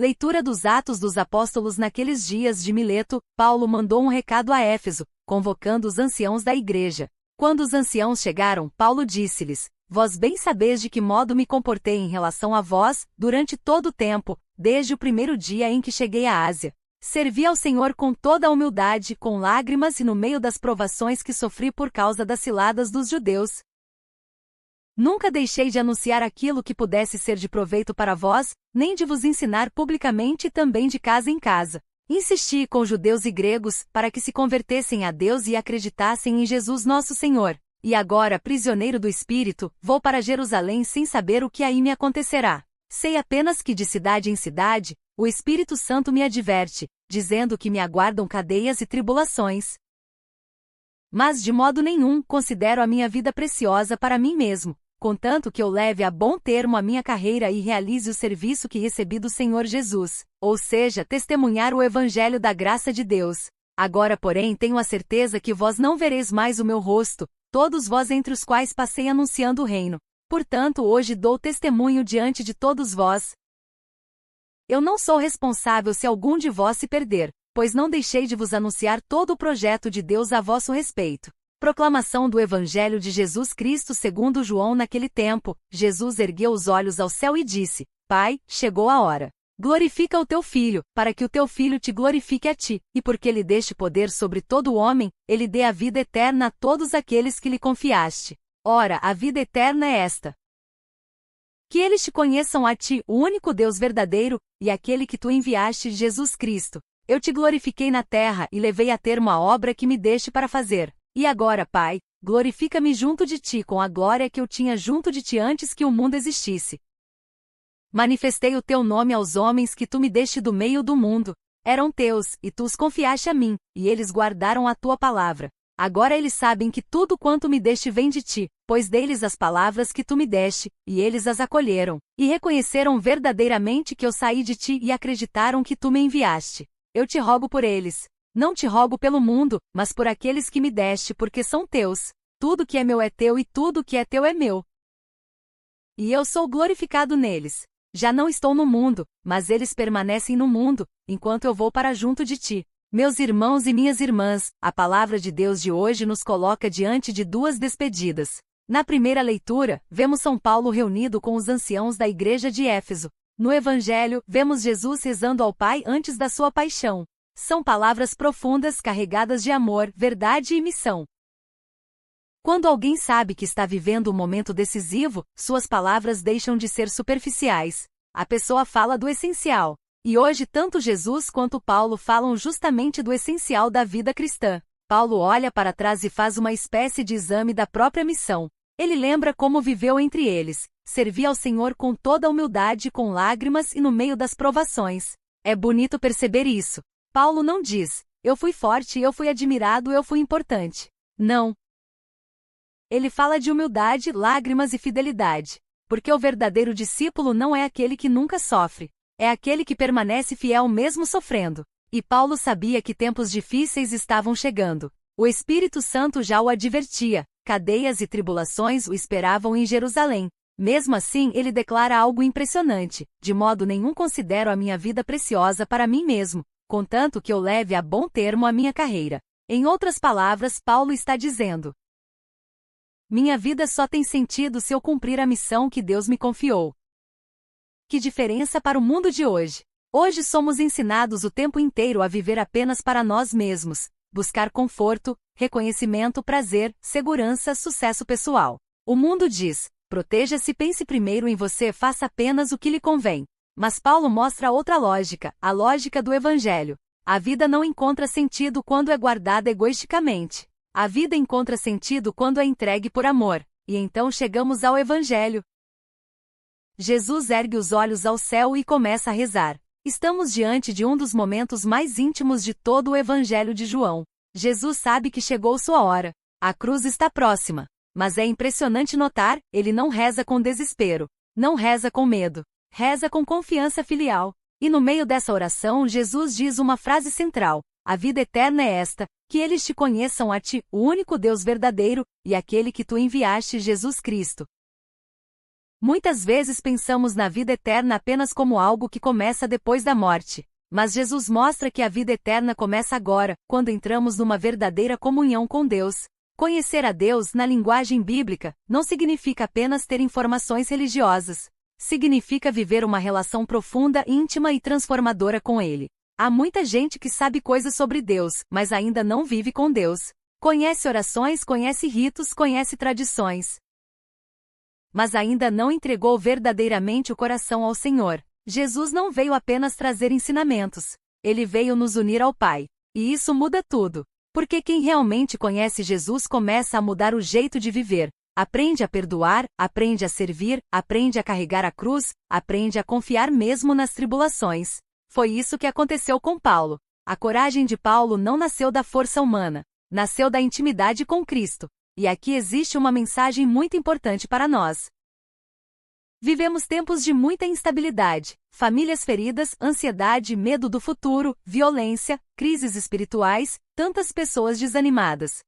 Leitura dos Atos dos Apóstolos. Naqueles dias de Mileto, Paulo mandou um recado a Éfeso, convocando os anciãos da igreja. Quando os anciãos chegaram, Paulo disse-lhes: Vós bem sabeis de que modo me comportei em relação a vós, durante todo o tempo, desde o primeiro dia em que cheguei à Ásia. Servi ao Senhor com toda a humildade, com lágrimas e no meio das provações que sofri por causa das ciladas dos judeus. Nunca deixei de anunciar aquilo que pudesse ser de proveito para vós, nem de vos ensinar publicamente e também de casa em casa. Insisti com judeus e gregos, para que se convertessem a Deus e acreditassem em Jesus nosso Senhor. E agora, prisioneiro do Espírito, vou para Jerusalém sem saber o que aí me acontecerá. Sei apenas que de cidade em cidade, o Espírito Santo me adverte, dizendo que me aguardam cadeias e tribulações. Mas de modo nenhum considero a minha vida preciosa para mim mesmo, contanto que eu leve a bom termo a minha carreira e realize o serviço que recebi do Senhor Jesus, ou seja, testemunhar o Evangelho da graça de Deus. Agora, porém, tenho a certeza que vós não vereis mais o meu rosto, todos vós entre os quais passei anunciando o reino. Portanto, hoje dou testemunho diante de todos vós. Eu não sou responsável se algum de vós se perder, pois não deixei de vos anunciar todo o projeto de Deus a vosso respeito. Proclamação do Evangelho de Jesus Cristo segundo João. Naquele tempo, Jesus ergueu os olhos ao céu e disse: Pai, chegou a hora. Glorifica o teu Filho, para que o teu Filho te glorifique a ti, e porque lhe deste poder sobre todo o homem, ele dê a vida eterna a todos aqueles que lhe confiaste. Ora, a vida eterna é esta: que eles te conheçam a ti, o único Deus verdadeiro, e aquele que tu enviaste, Jesus Cristo. Eu te glorifiquei na terra e levei a termo a obra que me deste para fazer. E agora, Pai, glorifica-me junto de ti com a glória que eu tinha junto de ti antes que o mundo existisse. Manifestei o teu nome aos homens que tu me deste do meio do mundo. Eram teus, e tu os confiaste a mim, e eles guardaram a tua palavra. Agora eles sabem que tudo quanto me deste vem de ti, pois dei-lhes as palavras que tu me deste, e eles as acolheram, e reconheceram verdadeiramente que eu saí de ti e acreditaram que tu me enviaste. Eu te rogo por eles. Não te rogo pelo mundo, mas por aqueles que me deste, porque são teus. Tudo que é meu é teu e tudo que é teu é meu. E eu sou glorificado neles. Já não estou no mundo, mas eles permanecem no mundo, enquanto eu vou para junto de ti. Meus irmãos e minhas irmãs, a palavra de Deus de hoje nos coloca diante de duas despedidas. Na primeira leitura, vemos São Paulo reunido com os anciãos da igreja de Éfeso. No Evangelho, vemos Jesus rezando ao Pai antes da sua paixão. São palavras profundas carregadas de amor, verdade e missão. Quando alguém sabe que está vivendo um momento decisivo, suas palavras deixam de ser superficiais. A pessoa fala do essencial. E hoje tanto Jesus quanto Paulo falam justamente do essencial da vida cristã. Paulo olha para trás e faz uma espécie de exame da própria missão. Ele lembra como viveu entre eles, servia ao Senhor com toda a humildade, com lágrimas e no meio das provações. É bonito perceber isso. Paulo não diz: eu fui forte, eu fui admirado, eu fui importante. Não. Ele fala de humildade, lágrimas e fidelidade. Porque o verdadeiro discípulo não é aquele que nunca sofre. É aquele que permanece fiel mesmo sofrendo. E Paulo sabia que tempos difíceis estavam chegando. O Espírito Santo já o advertia. Cadeias e tribulações o esperavam em Jerusalém. Mesmo assim, ele declara algo impressionante: de modo nenhum considero a minha vida preciosa para mim mesmo, contanto que eu leve a bom termo a minha carreira. Em outras palavras, Paulo está dizendo: minha vida só tem sentido se eu cumprir a missão que Deus me confiou. Que diferença para o mundo de hoje! Hoje somos ensinados o tempo inteiro a viver apenas para nós mesmos, buscar conforto, reconhecimento, prazer, segurança, sucesso pessoal. O mundo diz: proteja-se, pense primeiro em você, faça apenas o que lhe convém. Mas Paulo mostra outra lógica, a lógica do Evangelho. A vida não encontra sentido quando é guardada egoisticamente. A vida encontra sentido quando é entregue por amor. E então chegamos ao Evangelho. Jesus ergue os olhos ao céu e começa a rezar. Estamos diante de um dos momentos mais íntimos de todo o Evangelho de João. Jesus sabe que chegou sua hora. A cruz está próxima. Mas é impressionante notar, ele não reza com desespero. Não reza com medo. Reza com confiança filial. E no meio dessa oração, Jesus diz uma frase central: a vida eterna é esta, que eles te conheçam a ti, o único Deus verdadeiro, e aquele que tu enviaste, Jesus Cristo. Muitas vezes pensamos na vida eterna apenas como algo que começa depois da morte. Mas Jesus mostra que a vida eterna começa agora, quando entramos numa verdadeira comunhão com Deus. Conhecer a Deus na linguagem bíblica não significa apenas ter informações religiosas. Significa viver uma relação profunda, íntima e transformadora com Ele. Há muita gente que sabe coisas sobre Deus, mas ainda não vive com Deus. Conhece orações, conhece ritos, conhece tradições, mas ainda não entregou verdadeiramente o coração ao Senhor. Jesus não veio apenas trazer ensinamentos. Ele veio nos unir ao Pai. E isso muda tudo. Porque quem realmente conhece Jesus começa a mudar o jeito de viver. Aprende a perdoar, aprende a servir, aprende a carregar a cruz, aprende a confiar mesmo nas tribulações. Foi isso que aconteceu com Paulo. A coragem de Paulo não nasceu da força humana. Nasceu da intimidade com Cristo. E aqui existe uma mensagem muito importante para nós. Vivemos tempos de muita instabilidade, famílias feridas, ansiedade, medo do futuro, violência, crises espirituais, tantas pessoas desanimadas.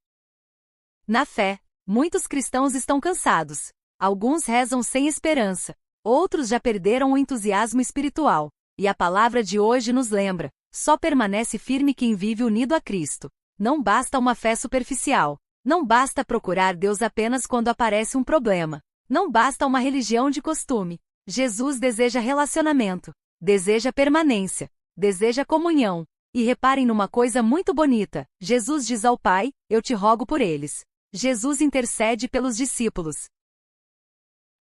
Na fé, muitos cristãos estão cansados. Alguns rezam sem esperança. Outros já perderam o entusiasmo espiritual. E a palavra de hoje nos lembra: só permanece firme quem vive unido a Cristo. Não basta uma fé superficial. Não basta procurar Deus apenas quando aparece um problema. Não basta uma religião de costume. Jesus deseja relacionamento, deseja permanência, deseja comunhão. E reparem numa coisa muito bonita: Jesus diz ao Pai: eu te rogo por eles. Jesus intercede pelos discípulos.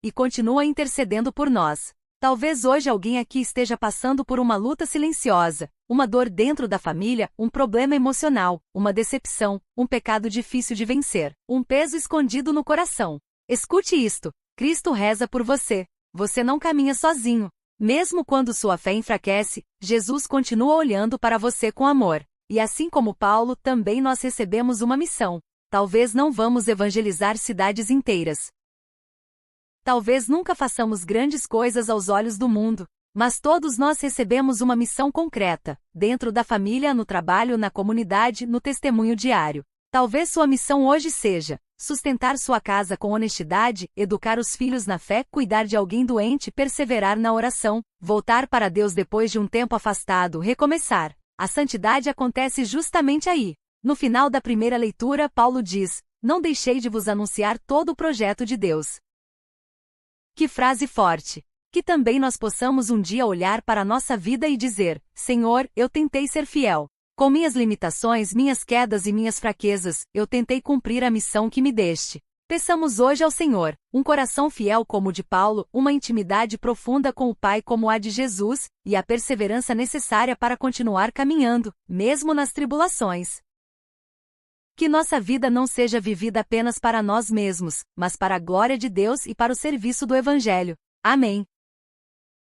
E continua intercedendo por nós. Talvez hoje alguém aqui esteja passando por uma luta silenciosa, uma dor dentro da família, um problema emocional, uma decepção, um pecado difícil de vencer, um peso escondido no coração. Escute isto: Cristo reza por você. Você não caminha sozinho. Mesmo quando sua fé enfraquece, Jesus continua olhando para você com amor. E assim como Paulo, também nós recebemos uma missão. Talvez não vamos evangelizar cidades inteiras. Talvez nunca façamos grandes coisas aos olhos do mundo. Mas todos nós recebemos uma missão concreta, dentro da família, no trabalho, na comunidade, no testemunho diário. Talvez sua missão hoje seja sustentar sua casa com honestidade, educar os filhos na fé, cuidar de alguém doente, perseverar na oração, voltar para Deus depois de um tempo afastado, recomeçar. A santidade acontece justamente aí. No final da primeira leitura, Paulo diz: não deixei de vos anunciar todo o projeto de Deus. Que frase forte! Que também nós possamos um dia olhar para a nossa vida e dizer: Senhor, eu tentei ser fiel. Com minhas limitações, minhas quedas e minhas fraquezas, eu tentei cumprir a missão que me deste. Peçamos hoje ao Senhor um coração fiel como o de Paulo, uma intimidade profunda com o Pai como a de Jesus, e a perseverança necessária para continuar caminhando, mesmo nas tribulações. Que nossa vida não seja vivida apenas para nós mesmos, mas para a glória de Deus e para o serviço do Evangelho. Amém.